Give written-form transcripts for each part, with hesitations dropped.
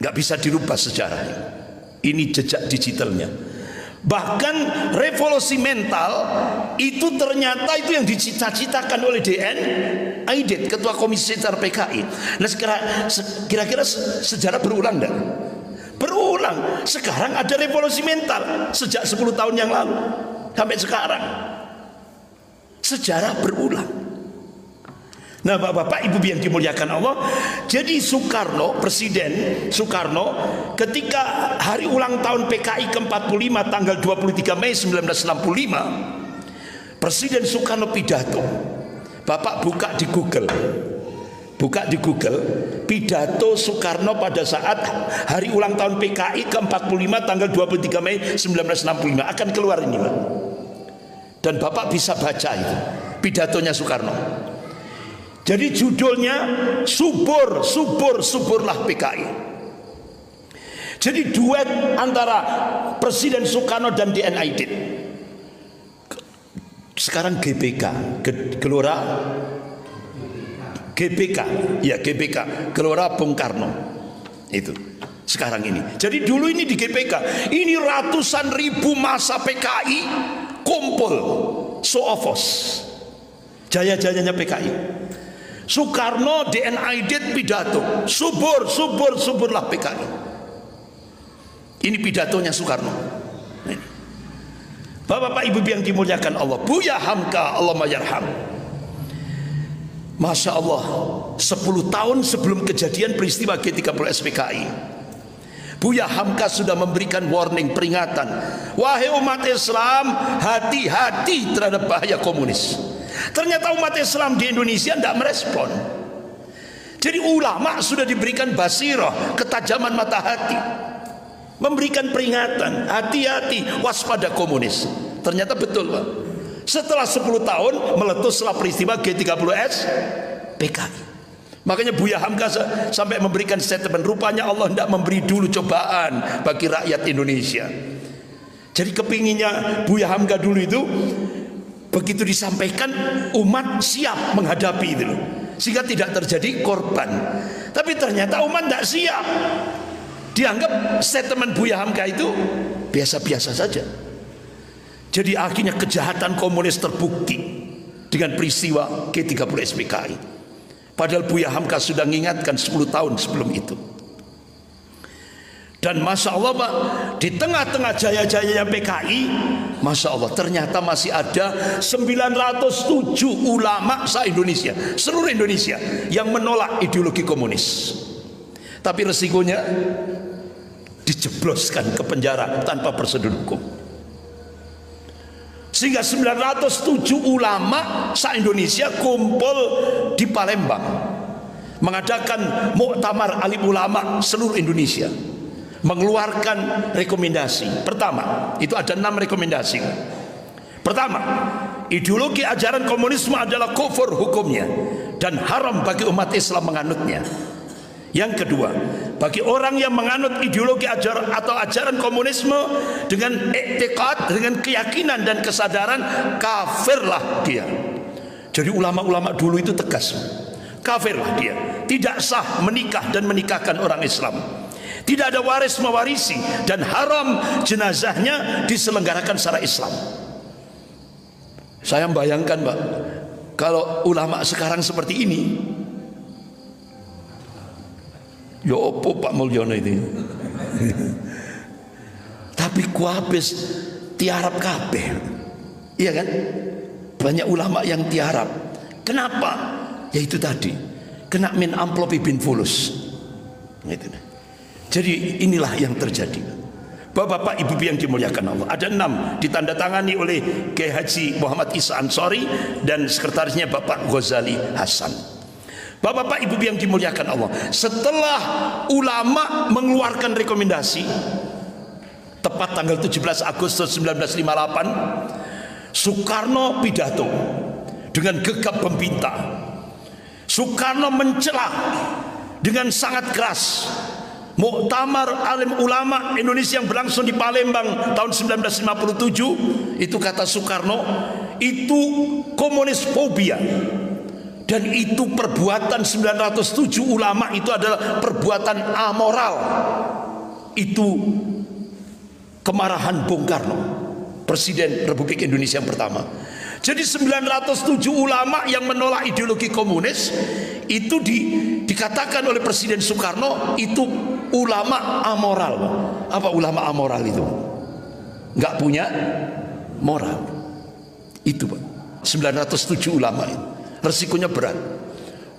nggak bisa dirubah sejarah. Ini jejak digitalnya. Bahkan revolusi mental itu ternyata itu yang dicita-citakan oleh DN Aidit, Ketua Komisi Besar PKI. Nah kira-kira sejarah berulang enggak? Berulang. Sekarang ada revolusi mental sejak 10 tahun yang lalu sampai sekarang. Sejarah berulang. Nah Bapak Ibu yang dimuliakan Allah, jadi Soekarno, Presiden Soekarno ketika hari ulang tahun PKI ke-45 tanggal 23 Mei 1965, Presiden Soekarno pidato. Bapak buka di Google, pidato Soekarno pada saat hari ulang tahun PKI ke-45 tanggal 23 Mei 1965 akan keluar ini Pak. Dan Bapak bisa baca itu pidatonya Soekarno. Jadi judulnya suburlah PKI. Jadi duet antara Presiden Soekarno dan DN Aidit. Sekarang GBK, Gelora GBK, ya GBK, Gelora Bung Karno. Itu sekarang ini. Jadi dulu ini di GBK, ini ratusan ribu massa PKI kumpul, show of force, jaya-jayanya PKI. Soekarno, DN Aidit pidato, suburlah PKI. Ini pidatonya Soekarno. Bapak Ibu yang dimuliakan Allah, Buya Hamka Allahumma yarham. Masya Allah, 10 tahun sebelum kejadian peristiwa G30 SPKI, Buya Hamka sudah memberikan warning, peringatan. Wahai umat Islam, hati-hati terhadap bahaya komunis. Ternyata umat Islam di Indonesia tidak merespon. Jadi ulama sudah diberikan basirah, ketajaman mata hati, memberikan peringatan, hati-hati, waspada komunis. Ternyata betul Pak. Setelah 10 tahun meletuslah peristiwa G30S PKI. Makanya Buya Hamka sampai memberikan statement, rupanya Allah tidak memberi dulu cobaan bagi rakyat Indonesia. Jadi kepinginnya Buya Hamka dulu itu begitu disampaikan umat siap menghadapi itu loh, sehingga tidak terjadi korban. Tapi ternyata umat tidak siap. Dianggap statement Buya Hamka itu biasa-biasa saja. Jadi akhirnya kejahatan komunis terbukti dengan peristiwa G30 SPKI. Padahal Buya Hamka sudah mengingatkan 10 tahun sebelum itu. Dan Masya Allah Pak, di tengah-tengah jaya-jayanya PKI, Masya Allah ternyata masih ada 907 ulama se-Indonesia, seluruh Indonesia yang menolak ideologi komunis. Tapi resikonya dijebloskan ke penjara tanpa prosedur hukum. Sehingga 907 ulama se-Indonesia kumpul di Palembang mengadakan muktamar alim ulama seluruh Indonesia, mengeluarkan rekomendasi. Pertama, itu ada 6 rekomendasi. Pertama, ideologi ajaran komunisme adalah kufur hukumnya dan haram bagi umat Islam menganutnya. Yang kedua, bagi orang yang menganut ideologi ajaran komunisme dengan i'tiqad, dengan keyakinan dan kesadaran, kafirlah dia. Jadi ulama-ulama dulu itu tegas, kafirlah dia, tidak sah menikah dan menikahkan orang Islam, tidak ada waris mewarisi, dan haram jenazahnya diselenggarakan secara Islam. Saya membayangkan Pak, kalau ulama sekarang seperti ini, ya opo Pak Mulyono itu. Tapi kuabes tiarap kabeh, iya kan? Banyak ulama yang tiarap. Kenapa? Ya itu tadi, kena min amplopi bin fulus. Gitu. Jadi inilah yang terjadi. Bapak-bapak, ibu yang dimuliakan Allah, ada 6 ditandatangani oleh Kiai Haji Muhammad Isa Ansori dan sekretarisnya Bapak Ghazali Hasan. Bapak-bapak, ibu yang dimuliakan Allah, setelah ulama mengeluarkan rekomendasi tepat tanggal 17 Agustus 1958, Soekarno pidato dengan gegap gempita. Soekarno mencela dengan sangat keras muktamar alim ulama Indonesia yang berlangsung di Palembang tahun 1957. Itu kata Soekarno, itu komunis fobia. Dan itu perbuatan 907 ulama itu adalah perbuatan amoral. Itu kemarahan Bung Karno, Presiden Republik Indonesia yang pertama. Jadi 907 ulama yang menolak ideologi komunis itu dikatakan oleh Presiden Soekarno itu ulama amoral. Apa ulama amoral itu? Nggak punya moral. Itu Pak, 907 ulama itu. Resikonya berat.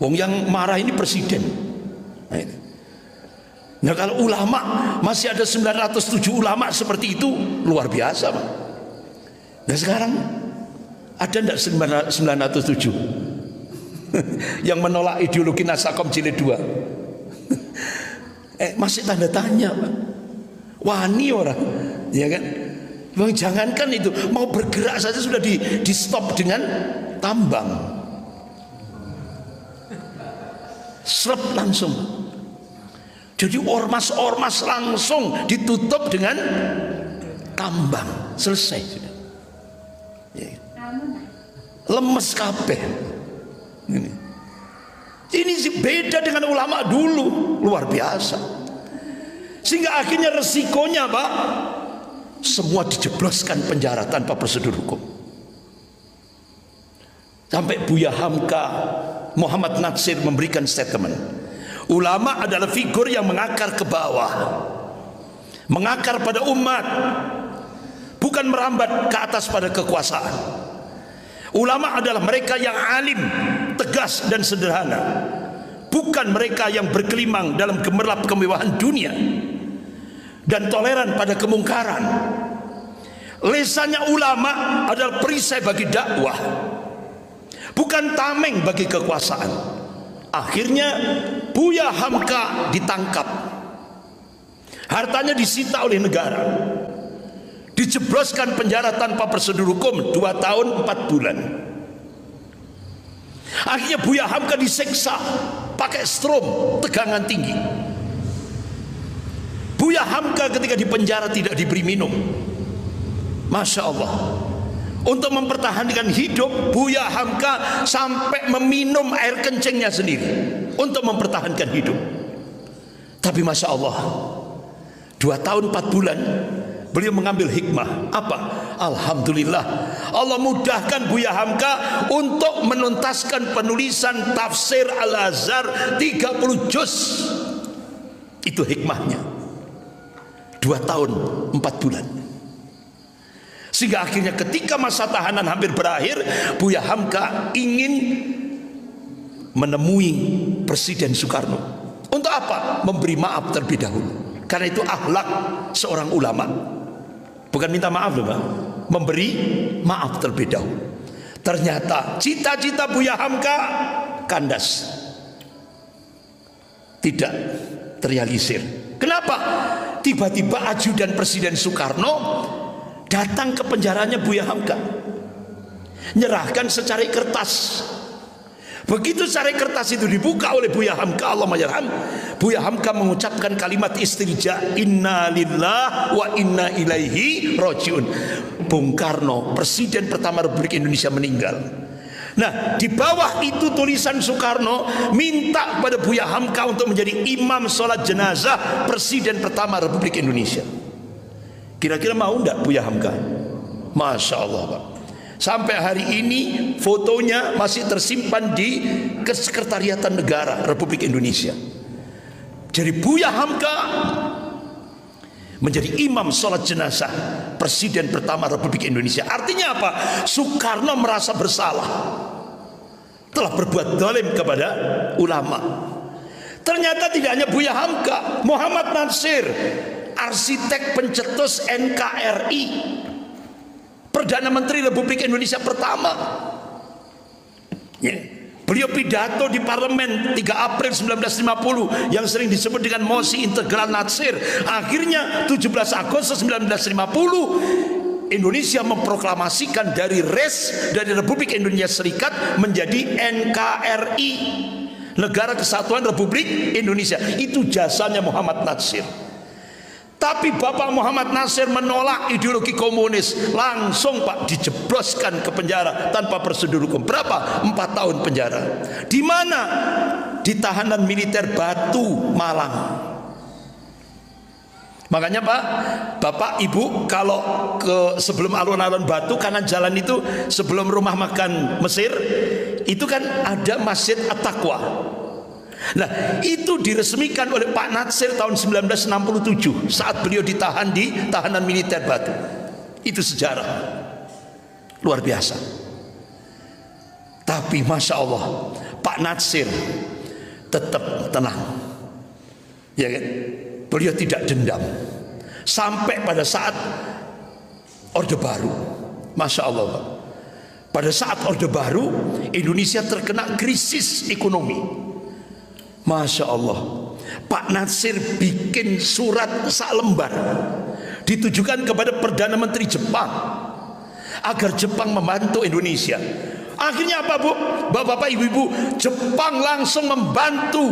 Wong yang marah ini presiden. Nah kalau ulama masih ada 907 ulama seperti itu, luar biasa Pak. Nah sekarang ada enggak 907 yang menolak ideologi Nasakom Jilid 2? Masih tanda tanya Pak. Wani orang, ya kan? Bang, jangankan itu, mau bergerak saja sudah di stop dengan tambang. Serep langsung. Jadi ormas-ormas langsung ditutup dengan tambang. Selesai sudah. Ya. Lemes kabeh. Ini sih beda dengan ulama dulu, luar biasa. Sehingga akhirnya resikonya Pak, semua dijebloskan penjara tanpa prosedur hukum. Sampai Buya Hamka Muhammad Natsir memberikan statement, ulama adalah figur yang mengakar ke bawah, mengakar pada umat, bukan merambat ke atas pada kekuasaan. Ulama adalah mereka yang alim, tegas dan sederhana, bukan mereka yang berkelimang dalam gemerlap kemewahan dunia dan toleran pada kemungkaran. Lesannya ulama adalah perisai bagi dakwah, bukan tameng bagi kekuasaan. Akhirnya Buya Hamka ditangkap, hartanya disita oleh negara, dijebloskan penjara tanpa prosedur hukum 2 tahun 4 bulan. Akhirnya Buya Hamka diseksa pakai strom tegangan tinggi. Buya Hamka ketika di penjara tidak diberi minum. Masya Allah. Untuk mempertahankan hidup, Buya Hamka sampai meminum air kencingnya sendiri untuk mempertahankan hidup. Tapi Masya Allah, 2 tahun 4 bulan beliau mengambil hikmah. Apa? Alhamdulillah, Allah mudahkan Buya Hamka untuk menuntaskan penulisan tafsir Al-Azhar 30 juz. Itu hikmahnya. 2 tahun 4 bulan. Sehingga akhirnya ketika masa tahanan hampir berakhir, Buya Hamka ingin menemui Presiden Soekarno. Untuk apa? Memberi maaf terlebih dahulu. Karena itu akhlak seorang ulama. Bukan minta maaf loh Pak, memberi maaf terlebih dahulu. Ternyata cita-cita Buya Hamka kandas, tidak terrealisir. Kenapa? Tiba-tiba ajudan Presiden Soekarno datang ke penjaranya Buya Hamka, nyerahkan secari kertas. Begitu secari kertas itu dibuka oleh Buya Hamka, Allah mayarham, Buya Hamka mengucapkan kalimat istirja, inna lillah wa inna ilaihi rajiun. Bung Karno, Presiden pertama Republik Indonesia, meninggal. Nah, di bawah itu tulisan Soekarno minta kepada Buya Hamka untuk menjadi imam sholat jenazah Presiden pertama Republik Indonesia. Kira-kira mau enggak Buya Hamka? Masya Allah Pak. Sampai hari ini fotonya masih tersimpan di Kesekretariatan Negara Republik Indonesia. Jadi Buya Hamka menjadi imam sholat jenazah Presiden pertama Republik Indonesia. Artinya apa? Soekarno merasa bersalah telah berbuat zalim kepada ulama. Ternyata tidak hanya Buya Hamka, Muhammad Natsir, arsitek pencetus NKRI, Perdana Menteri Republik Indonesia pertama. Beliau pidato di parlemen 3 April 1950 yang sering disebut dengan mosi integral Natsir. Akhirnya 17 Agustus 1950 Indonesia memproklamasikan dari RES, dari Republik Indonesia Serikat, menjadi NKRI, Negara Kesatuan Republik Indonesia. Itu jasanya Muhammad Natsir. Tapi Bapak Muhammad Nasir menolak ideologi komunis. Langsung Pak dijebloskan ke penjara tanpa prosedur hukum. Berapa? 4 tahun penjara. Di mana? Di tahanan militer Batu, Malang. Makanya Pak, Bapak Ibu kalau ke sebelum alun-alun Batu kanan jalan itu sebelum rumah makan Mesir itu kan ada Masjid At-Taqwa. Nah, itu diresmikan oleh Pak Nasir tahun 1967 saat beliau ditahan di tahanan militer Batu. Itu sejarah luar biasa. Tapi Masya Allah, Pak Nasir tetap tenang, ya kan? Beliau tidak dendam sampai pada saat Orde Baru. Masya Allah Pak. Pada saat Orde Baru, Indonesia terkena krisis ekonomi. Masya Allah, Pak Nasir bikin surat salembar ditujukan kepada Perdana Menteri Jepang agar Jepang membantu Indonesia. Akhirnya apa Bu? Bapak-bapak, ibu-ibu, Jepang langsung membantu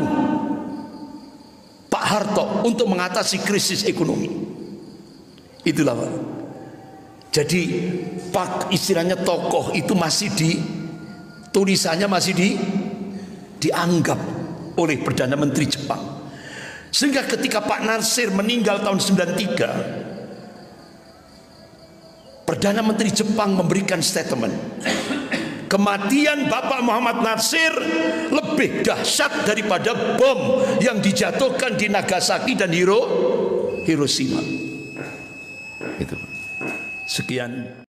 Pak Harto untuk mengatasi krisis ekonomi. Itulah Pak. Jadi Pak istilahnya tokoh itu masih tulisannya masih dianggap oleh Perdana Menteri Jepang. Sehingga ketika Pak Nasir meninggal tahun 93, Perdana Menteri Jepang memberikan statement, kematian Bapak Muhammad Nasir lebih dahsyat daripada bom yang dijatuhkan di Nagasaki dan Hiroshima. Itu. Sekian.